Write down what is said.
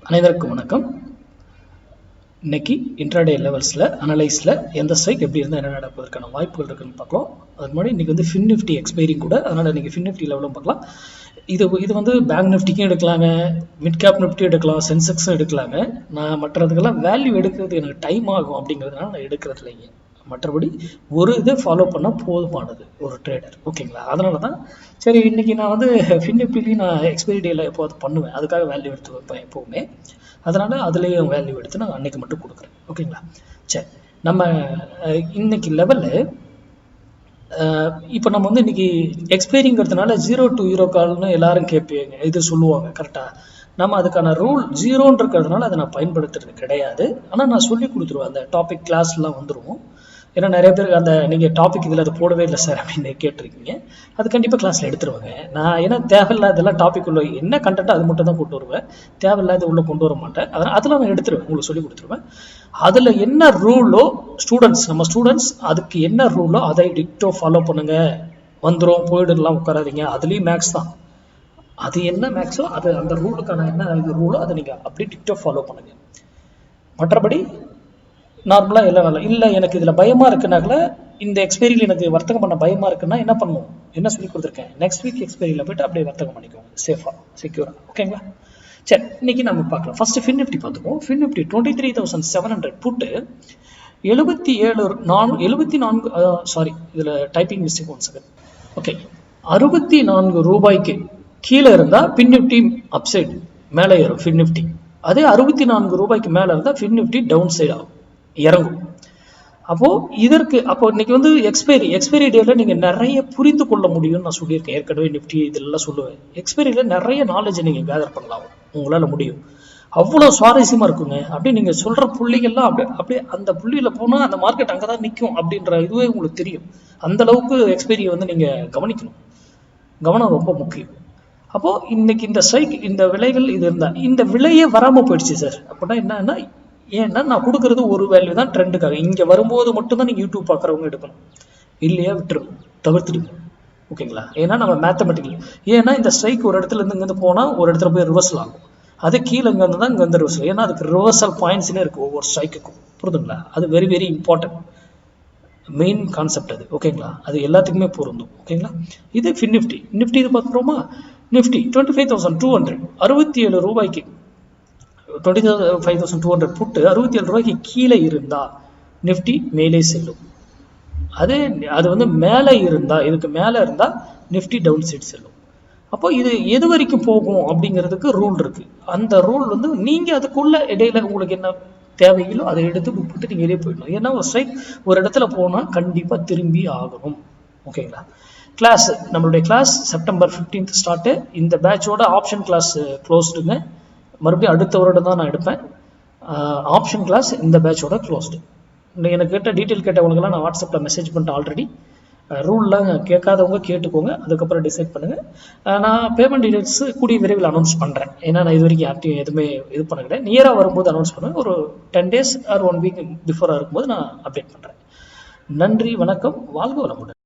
அனைவருக்கும் வணக்கம். இன்னைக்கு இன்ட்ராடே லெவல்ஸில் அனலைஸில் எந்த ஸ்ட்ரைக் எப்படி இருந்தால் என்ன நடப்பதற்கான வாய்ப்புகள் இருக்குன்னு பார்க்கலாம். அதுக்கு முன்னாடி இன்றைக்கி வந்து ஃபின் நிஃப்டி எக்ஸ்பைரிங் கூட, அதனால் இன்றைக்கி ஃபின் நிஃப்டி லெவலும் பார்க்கலாம். இது வந்து பேங்க் நிஃப்டிக்கும் எடுக்கலாங்க, மிட் கேப் நிஃப்டி எடுக்கலாம், சென்செக்ஸும் எடுக்கலாங்க. நான் மற்றதுக்கெல்லாம் வேல்யூ எடுக்கிறது எனக்கு டைம் ஆகும் அப்படிங்கிறதுனால நான் எடுக்கிறது இல்லைங்க. மற்றபடி ஒரு இதை ஃபாலோ பண்ணால் போதுமானது ஒரு ட்ரேடர், ஓகேங்களா? அதனால தான் சரி இன்றைக்கி நான் வந்து ஃபின் நிஃப்டிலையும் நான் எக்ஸ்பைரி டேயில் எப்போது பண்ணுவேன், அதுக்காக வேல்யூ எடுத்து வைப்பேன் எப்போவுமே. அதனால் அதுலேயும் வேல்யூ எடுத்து நான் அன்றைக்கி மட்டும் கொடுக்குறேன், ஓகேங்களா? சரி, நம்ம இன்னைக்கு லெவலில் இப்போ நம்ம வந்து இன்னைக்கு எக்ஸ்பைரிங்கிறதுனால 0 to 0 கால்னு எல்லாரும் கேட்பீங்க, இது சொல்லுவாங்க கரெக்டாக. நம்ம அதுக்கான ரூல் 0ன்னு இருக்கிறதுனால அதை நான் பயன்படுத்துறது கிடையாது. ஆனால் நான் சொல்லி கொடுத்துருவேன், அந்த டாபிக் கிளாஸ்லாம் வந்துடும். ஏன்னா நிறைய பேருக்கு அந்த நீங்கள் டாபிக் இதில் அதை போடவே இல்லை சார் அப்படின்னு கேட்டிருக்கீங்க. அது கண்டிப்பாக கிளாஸில் எடுத்துருவாங்க. நான் ஏன்னா தேவையில்லாதெல்லாம் டாபிக் உள்ள என்ன கண்டென்ட்டோ அது மட்டும் தான் கொண்டு வருவேன், தேவையில்லாத உள்ளே கொண்டு வர மாட்டேன். அதெல்லாம் நான் எடுத்துருவேன், உங்களுக்கு சொல்லி கொடுத்துருவேன். அதில் என்ன ரூலோ நம்ம ஸ்டூடெண்ட்ஸ் அதுக்கு என்ன ரூலோ அதை டிக்டோ ஃபாலோ பண்ணுங்க. வந்துடும் போயிடலாம், உட்காராதீங்க. அதுலேயும் மேக்ஸ் தான், அது என்ன மேக்ஸோ அது அந்த ரூலுக்கான என்ன இது ரூலோ அதை நீங்கள் அப்படியே டிக்டோ ஃபாலோ பண்ணுங்க. மற்றபடி நார்மலாக எல்லாம் நல்லா இல்லை. எனக்கு இதில் பயமாக இருக்குனால இந்த எக்ஸ்பைரியில் எனக்கு வர்த்தகம் பண்ண பயமாக இருக்குன்னா என்ன பண்ணுவோம், என்ன சொல்லி கொடுத்துருக்கேன், நெக்ஸ்ட் வீக் எக்ஸ்பைரியில் போய்ட்டு அப்படியே வர்த்தகம் பண்ணிக்கோங்க, சேஃபாக செக்யூராக, ஓகேங்களா? சரி, இன்னைக்கு நம்ம பார்க்கலாம். ஃபர்ஸ்ட் ஃபின் நிஃப்டி பார்த்துக்குவோம். ஃபின் நிஃப்டி 23,700 புட்டு 74 இதில் typing mistake one second. Okay, 64 ரூபாய்க்கு கீழே இருந்தால் ஃபின் நிஃப்டி அப்சைட் மேலே ஏறும் ஃபின் நிஃப்டி. அதே 64 ரூபாய்க்கு மேலே இருந்தால் ஃபின் நிஃப்டி டவுன் சைட் ஆகும், இறங்கும். அப்போ இன்னைக்கு வந்து எக்ஸ்பைரி டேல நீங்க நிறைய புரிந்து கொள்ள முடியும்னு நான் சொல்லியிருக்கேன் ஏற்கனவே. நிஃப்டி இதெல்லாம் சொல்லுவேன், எக்ஸ்பைரியில நிறைய நாலேஜ் நீங்க கேதர் பண்ணலாம், உங்களால முடியும். அவ்வளவு சுவாரஸ்யமா இருக்குங்க. அப்படியே நீங்க சொல்ற புள்ளிகள்லாம் அப்படியே அந்த புள்ளியில போனா அந்த மார்க்கெட் அங்கதான் நிற்கும் அப்படின்ற இதுவே உங்களுக்கு தெரியும். அந்த அளவுக்கு எக்ஸ்பைரியை வந்து நீங்க கவனிக்கணும், கவனம் ரொம்ப முக்கியம். அப்போ இன்னைக்கு இந்த ஸ்ட்ரைக், இந்த விலைகள் இது இருந்தா, இந்த விலையே வராம போயிடுச்சு சார் அப்படின்னா என்னன்னா, ஏன்னா நான் கொடுக்கறது ஒரு வேல்யூ தான் ட்ரெண்டுக்காக. இங்கே வரும்போது மட்டும்தான் நீங்கள் யூடியூப் பார்க்குறவங்க எடுக்கணும், இல்லையா விட்டுருங்க, தவிர்த்துடுங்க, ஓகேங்களா? ஏன்னா நம்ம மேத்தமெட்டிக்கல், ஏன்னா இந்த ஸ்ட்ரைக் ஒரு இடத்துல இருந்து இங்கேருந்து போனால் ஒரு இடத்துல போய் ரிவர்சல் ஆகும். அது கீழே இங்கேருந்து தான் இங்கே வந்து ரிவர்சல், ஏன்னா அதுக்கு ரிவர்சல் பாயிண்ட்ஸ்னே இருக்குது ஒவ்வொரு ஸ்ட்ரைக்குக்கும், புரிதுங்களா? அது very very important main concept அது, ஓகேங்களா? அது எல்லாத்துக்குமே பொருந்தும், ஓகேங்களா? இது ஃபின் நிஃப்டி. நிஃப்டி இது பார்க்குறோமா? நிஃப்டி 25,200 67 ரூபாய்க்கு 25,200 புட்டு 67 ரூபாய்க்கு கீழே இருந்தா நிஃப்டி மேலே செல்லும். அது வந்து மேலே இருந்தா, இதுக்கு மேலே இருந்தா நிஃப்டி டவுன் சைட் செல்லும். அப்போ இது எது வரைக்கும் போகும் அப்படிங்கிறதுக்கு ரூல் இருக்கு. அந்த ரூல் வந்து நீங்க அதுக்குள்ள இடையில உங்களுக்கு என்ன தேவைகளோ அதை எடுத்து விட்டு நீங்க வெளியே போயிடணும். ஏன்னா ஒரு ஸ்ட்ரைக் ஒரு இடத்துல போனா கண்டிப்பா திரும்பி ஆகணும், ஓகேங்களா? கிளாஸ், நம்மளுடைய கிளாஸ் செப்டம்பர் 15 ஸ்டார்ட். இந்த பேட்சோட ஆப்ஷன் கிளாஸ் க்ளோஸ்டுங்க. மறுபடியும் அடுத்த வருடம் தான் நான் எடுப்பேன் ஆப்ஷன் கிளாஸ். இந்த பேட்சோட க்ளோஸ்டு. எனக்கு கேட்ட டீட்டெயில் கேட்டவங்களுக்கெல்லாம் நான் வாட்ஸ்அப்பில் மெசேஜ் பண்ணிட்டேன் ஆல்ரெடி. ரூல்லாம் கேட்காதவங்க கேட்டுக்கோங்க, அதுக்கப்புறம் டிசைட் பண்ணுங்கள். நான் பேமெண்ட் டீட்டெயில்ஸ் கூடிய விரைவில் அனௌன்ஸ் பண்ணுறேன். ஏன்னா நான் இது வரைக்கும் யார்ட்டையும் எதுவுமே இது பண்ண கிடையாது. நியராக வரும்போது அனௌன்ஸ் பண்ணுவேன். ஒரு 10 days ஆர் 1 week பிஃபோராக இருக்கும்போது நான் அப்டேட் பண்ணுறேன். நன்றி, வணக்கம், வாழ்க வளமுடன்.